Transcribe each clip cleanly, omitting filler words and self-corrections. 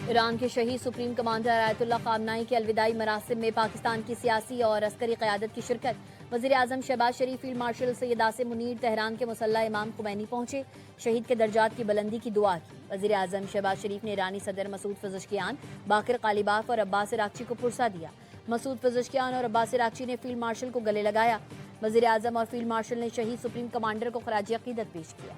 Iran के शहीद supreme commander Ayatollah खामनाई के अलविदाई मरासिम में पाकिस्तान की सियासी और अस्करी क़यादत की शिरकत। वज़ीर आज़म Shehbaz Sharif, field marshal Syed Asim Munir Tehran के मुसल्ला इमाम खुमैनी पहुंचे, शहीद के दर्जात की बुलंदी की दुआ की। वज़ीर आज़म शहबाज शरीफ ने ईरानी सदर मसूद पेज़ेश्कियान, बाकिर कालिबाफ और अब्बास इराक़ची को पुरसा दिया। मसूद पेज़ेश्कियान और अब्बास इराक़ची ने फील्ड मार्शल को गले लगाया। वज़ीर आज़म और फील्ड मार्शल ने शहीद सुप्रीम कमांडर को ख़राज अक़ीदत पेश किया।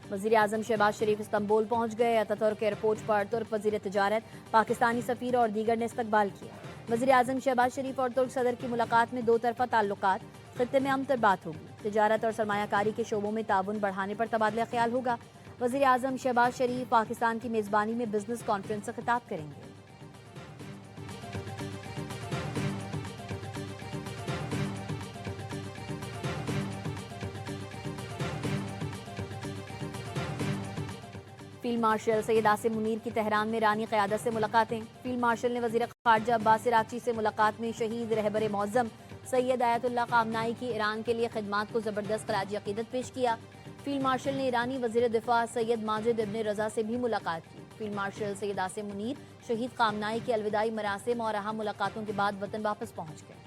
वज़ीर आज़म शहबाज शरीफ इस्तांबुल पहुंच गए। अतातुर्क एयरपोर्ट पर तुर्क वज़ीर तिजारत, पाकिस्तानी सफ़ीर और दीगर ने इस्तकबाल किया। वज़ीर आज़म शहबाज शरीफ और तुर्क सदर की मुलाकात में दो तरफ़ा ताल्लुकात, ख़ित्ते में अमन बात होगी। तिजारत और सरमायाकारी के शोबों में ताउन बढ़ाने पर तबादला ख्याल होगा। वज़ीर आज़म शहबाज शरीफ पाकिस्तान की मेज़बानी में बिजनेस कॉन्फ्रेंस से खिताब करेंगे। फील्ड मार्शल सैयद आसिम मुनीर की तेहरान में ईरानी क़यादत से मुलाकातें। फील्ड मार्शल ने वज़ीर ख़ारजा अब्बास इराक़ची से मुलाकात में शहीद रहबर मौज़म सैयद आयतुल्लाह खामनाई की ईरान के लिए खिदमात को ज़बरदस्त ख़राज अक़ीदत पेश किया। फील्ड मार्शल ने ईरानी वज़ीर दिफ़ा सैयद माजिद इब्न रज़ा से भी मुलाकात की। फील्ड मार्शल सैयद आसिम मुनीर शहीद खामनाई के अलविदाई मरासिम और अहम मुलाकातों के बाद वतन वापस पहुँच गए।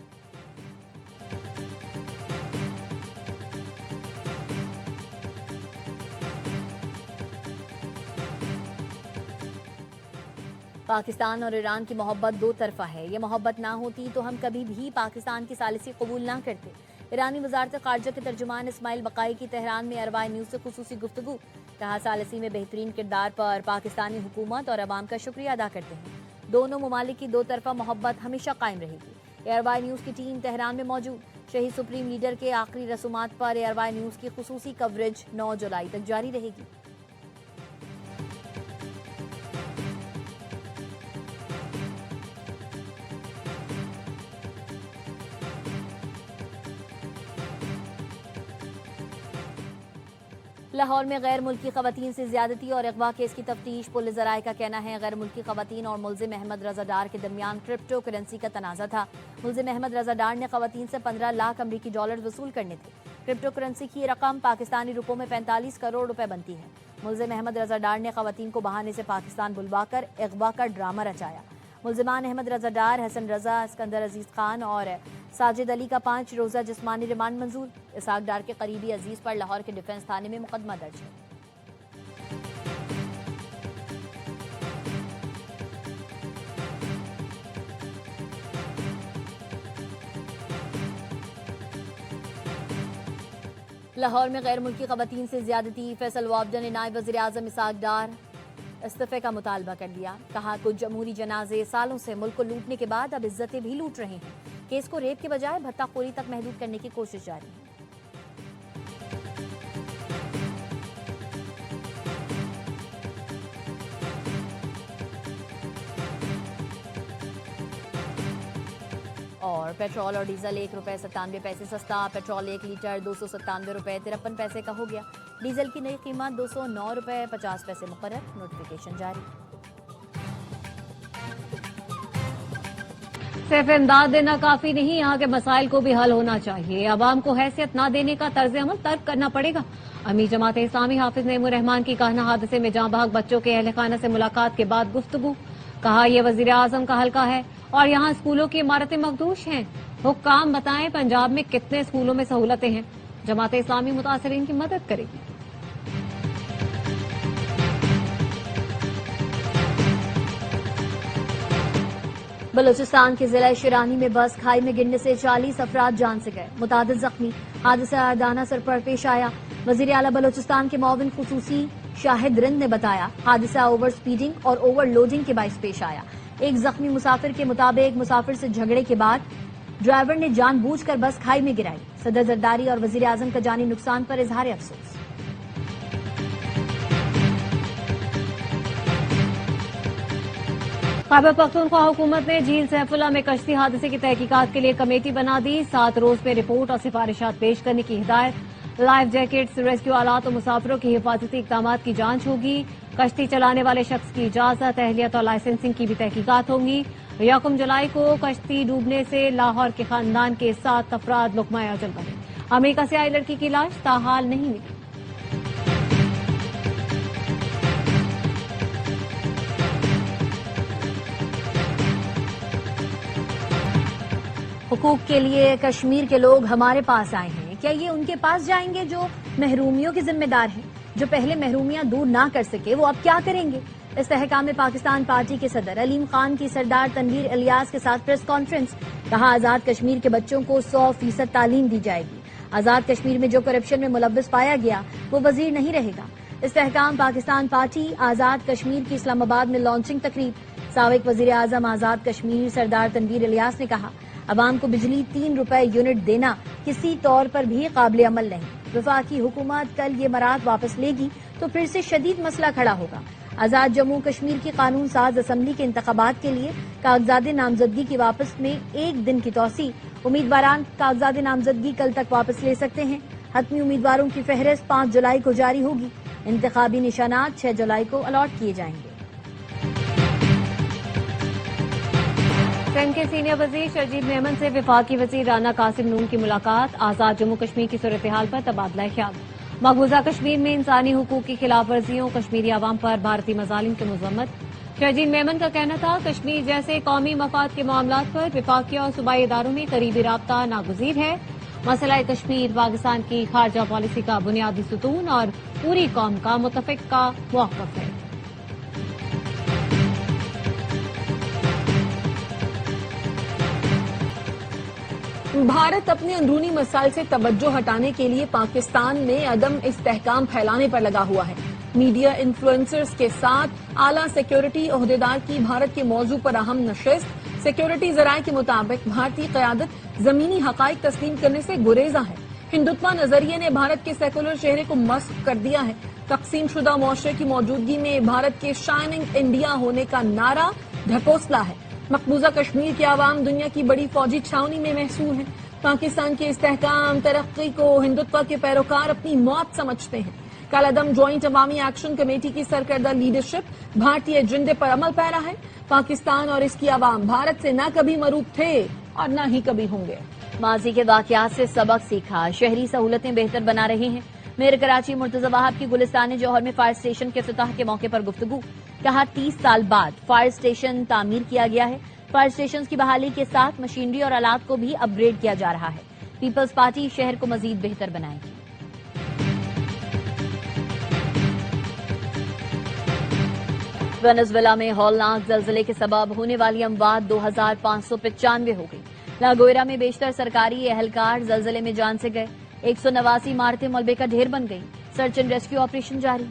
पाकिस्तान और ईरान की मोहब्बत दो तरफा है। ये मोहब्बत ना होती तो हम कभी भी पाकिस्तान की सालिसी कबूल ना करते। ईरानी वज़ारत ख़ारजा के तर्जुमान इस्माइल बक़ाई की तेहरान में अरवाई न्यूज़ से खुसूसी गुफ्तगू। कहा, सालिसी में बेहतरीन किरदार पर पाकिस्तानी हुकूमत और अवाम का शुक्रिया अदा करते हैं। दोनों ममालिक की दो तरफा मोहब्बत हमेशा कायम रहेगी। अरवाई न्यूज़ की टीम तेहरान में मौजूद। शहीद सुप्रीम लीडर के आखिरी रसूमात पर अरवाई न्यूज़ की खुसूसी कवरेज 9 जुलाई तक जारी रहेगी। लाहौर में गैर मुल्की ख़वातीन से ज़्यादती और अगवा केस की तफ्तीश। पुलिस ज़राए का कहना है गैर मुल्की ख़वातीन और मुल्ज़िम अहमद रज़ा डार के दरमियान क्रिप्टो करेंसी का तनाज़ा था। मुल्ज़िम अहमद रज़ा डार ने ख़वातीन से 15 लाख अमरीकी डॉलर वसूल करने थे। क्रिप्टो करेंसी की रकम पाकिस्तानी रुपयों में 45 करोड़ रुपए बनती है। मुल्ज़िम अहमद रज़ा डार ने ख़वातीन को बहाने से पाकिस्तान बुलवाकर अगवा का ड्रामा रचाया। मुल्ज़िमान अहमद रज़ा डार, हसन रज़ा, सिकंदर अजीज़ खान और साजिद अली का 5 रोज़ा जिस्मानी रिमांड मंजूर। इसाक डार के करीबी अजीज़ पर लाहौर के डिफेंस थाने में मुकदमा दर्ज है। लाहौर में गैर मुल्की ख़वातीन से ज़्यादती। फैसल वाबडा ने नायब वज़ीर आज़म इसाक डार इस्तीफ़े का मुतालबा कर दिया। कहा, कुछ जमहूरी जनाजे सालों से मुल्क को लूटने के बाद अब इज्जतें भी लूट रहे हैं। केस को रेप के बजाय भत्ताखोरी तक महदूद करने की कोशिश जारी है। और पेट्रोल और डीजल 1 रुपये 97 पैसे सस्ता। पेट्रोल 1 लीटर 297 रुपये 53 पैसे का हो गया। डीजल की नई कीमत 209 रुपये 50 पैसे मुकर्रर। नोटिफिकेशन जारी। सिर्फ इमदाद देना काफी नहीं, यहाँ के मसाइल को भी हल होना चाहिए। अवाम को हैसियत ना देने का तर्ज अमल तर्क करना पड़ेगा। अमीर जमात इस्लामी हाफिज नईमुर रहमान की कहना, हादसे में जाँ बहक बच्चों के अहल खाना से मुलाकात के बाद गुफ्तगू। कहा, यह वजीर आजम का हल्का है और यहाँ स्कूलों की इमारतें मखदूश हैं। हुक्काम बताएं पंजाब में कितने स्कूलों में सहूलतें हैं। जमात इस्लामी मुतासरीन की मदद करेगी। बलूचिस्तान के जिला शिरानी में बस खाई में गिरने से 40 अफराद जान से गए, मुतादिद जख्मी। हादसा दाना सर पर पेश आया। वजीर आला बलूचिस्तान के मुआविन खुसूसी शाहिद रिंद ने बताया, हादसा ओवर स्पीडिंग और ओवरलोडिंग के बाइस पेश आया। एक जख्मी मुसाफिर के मुताबिक मुसाफिर से झगड़े के बाद ड्राइवर ने जानबूझकर बस खाई में गिराई। सदर जरदारी और वजीर आजम का जानी नुकसान पर इजहार अफसोस। खैबर पख्तूनख्वा हुकूमत ने झील सैफुल्ला में कश्ती हादसे की तहकीकात के लिए कमेटी बना दी। 7 रोज में रिपोर्ट और सिफारिशात पेश करने की हिदायत। लाइफ जैकेट्स, रेस्क्यू आलात और मुसाफिरों की हिफाजती इकदाम की जांच होगी। कश्ती चलाने वाले शख्स की इजाजत, अहलियत और लाइसेंसिंग की भी तहकीकात होंगी। 1 जुलाई को कश्ती डूबने से लाहौर के खानदान के 7 अफराद लुकमा अजल बने। अमेरिका से आई लड़की की लाश ताहाल नहीं मिली। हुकूक के लिए कश्मीर के लोग हमारे पास आए हैं। क्या ये उनके पास जाएंगे जो महरूमियों के जिम्मेदार हैं? जो पहले महरूमियां दूर ना कर सके वो अब क्या करेंगे? इस्तेहकाम पाकिस्तान पार्टी के सदर अलीम खान की सरदार तनवीर इलियास के साथ प्रेस कॉन्फ्रेंस। कहा, आजाद कश्मीर के बच्चों को 100% तालीम दी जाएगी। आजाद कश्मीर में जो करप्शन में मुलव्वस पाया गया वो वजीर नहीं रहेगा। इस्तेहकाम पाकिस्तान पार्टी आजाद कश्मीर की इस्लामाबाद में लॉन्चिंग तकरीब। साबिक वजीर आजम आजाद कश्मीर सरदार तनवीर इलियास ने कहा, अवाम को बिजली 3 रुपए यूनिट देना किसी तौर पर भी काबिल अमल नहीं। वफाकी हुकूमत कल ये मराद वापस लेगी तो फिर से शदीद मसला खड़ा होगा। आजाद जम्मू कश्मीर की कानून साज असम्बली के इंतखाबात के लिए कागजात नामजदगी की वापस में 1 दिन की तौसी। उम्मीदवारान कागजात नामजदगी कल तक वापस ले सकते हैं। हतमी उम्मीदवारों की फहरिस्त 5 जुलाई को जारी होगी। इंतखाबी निशानात 6 जुलाई को अलॉट किए जाएंगे। सिंध के सीनियर वजीर शरजील मेमन से वफाकी वजीर राना कासिम नून की मुलाकात। आजाद जम्मू कश्मीर की सूरत हाल पर तबादला ख्याल। मकबूजा कश्मीर में इंसानी हुकूक की खिलाफ वर्जियों, कश्मीरी आवाम पर भारतीय मजालिम की मजम्मत। शरजील मेमन का कहना था, कश्मीर जैसे कौमी मफाद के मामला पर विफाकी और सूबाई इदारों में करीबी राब्ता नागुज़ीर है। मसला कश्मीर पाकिस्तान की खारजा पॉलिसी का बुनियादी सुतून और पूरी कौम का मुतफिक का मौक़िफ़ है। भारत अपने अंदरूनी मसाइल से तवज्जो हटाने के लिए पाकिस्तान में अदम इस्तेहकाम फैलाने पर लगा हुआ है। मीडिया इन्फ्लुएंसर्स के साथ आला सिक्योरिटी ओहदेदार की भारत के मौजू पर अहम नशिस्त। सिक्योरिटी जराये के मुताबिक भारतीय क़यादत जमीनी हकाइक तस्लीम करने से गुरेजा है। हिंदुत्व नजरिए ने भारत के सेकुलर चेहरे को मस्क कर दिया है। तकसीम शुदा मुआशरे की मौजूदगी में भारत के शाइनिंग इंडिया होने का नारा ढकोसला है। मकबूजा कश्मीर के आवाम दुनिया की बड़ी फौजी छावनी में महसूर है। पाकिस्तान के इस्तेहकाम तरक्की को हिंदुत्व के पैरोकार अपनी मौत समझते हैं। कल अदम ज्वाइंट अवामी एक्शन कमेटी की सरकर्दा लीडरशिप भारतीय एजेंडे पर अमल पैरा है। पाकिस्तान और इसकी आवाम भारत से न कभी मरूब थे और न ही कभी होंगे। माजी के वाकयात से सबक सीखा, शहरी सहूलतें बेहतर बना रहे हैं। मेयर कराची मुर्तजा वहाब की गुलिस्तान जौहर में फायर स्टेशन के इफ्तिताह के मौके पर गुफ्तगू। कहा, 30 साल बाद फायर स्टेशन तामीर किया गया है। फायर स्टेशन की बहाली के साथ मशीनरी और आलात को भी अपग्रेड किया जा रहा है। पीपल्स पार्टी शहर को मजीद बेहतर बनाएगी। वेनेजुएला में हौलनाक जलजले के सबब होने वाली अमवात 2595 हो गई। लागोयरा में बेशतर सरकारी एहलकार जलजले में जान से गए। 189 इमारतें मलबे का ढेर बन गई। सर्च एंड रेस्क्यू ऑपरेशन जारी।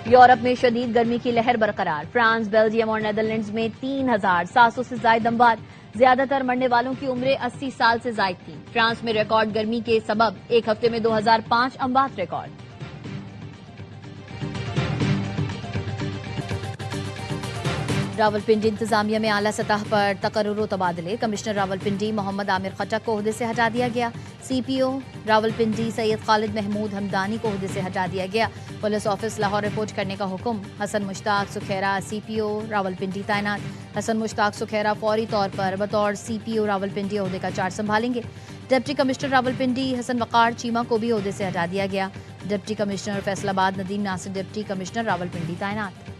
यूरोप में शदीद गर्मी की लहर बरकरार। फ्रांस, बेल्जियम और नेदरलैंड्स में 3700 से ज्यादा अमवात। ज्यादातर मरने वालों की उम्रें 80 साल से ज्यादा थी। फ्रांस में रिकॉर्ड गर्मी के सबब एक हफ्ते में 2005 अमवात रिकॉर्ड। रावलपिंडी इंतजामिया में आला सतह पर तकर्रुर तबादले। कमिश्नर रावलपिंडी मोहम्मद आमिर खटक को ओहदे से हटा दिया गया। सीपीओ रावलपिंडी सैयद खालिद महमूद हमदानी को ओहदे से हटा दिया गया। पुलिस ऑफिस लाहौर रिपोर्ट करने का हुक्म। हसन मुश्ताक सुखैरा सीपीओ रावलपिंडी तैनात। हसन मुश्ताक सुखैरा फौरी तौर पर बतौर सीपीओ रावलपिंडी ओहदे का चार्ज संभालेंगे। डिप्टी कमिश्नर रावलपिंडी हसन वकार चीमा को भी ओहदे से हटा दिया गया। Deputy commissioner Faisalabad Nadeem Nasir deputy commissioner Rawalpindi तैनात।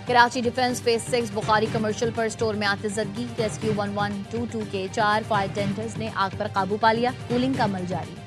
Karachi defence phase 6 Bukhari commercial पर स्टोर में आतिशज़दगी। रेस्क्यू 1122 के 4 फायर टेंडर्स ने आग पर काबू पा लिया। कूलिंग का अमल जारी।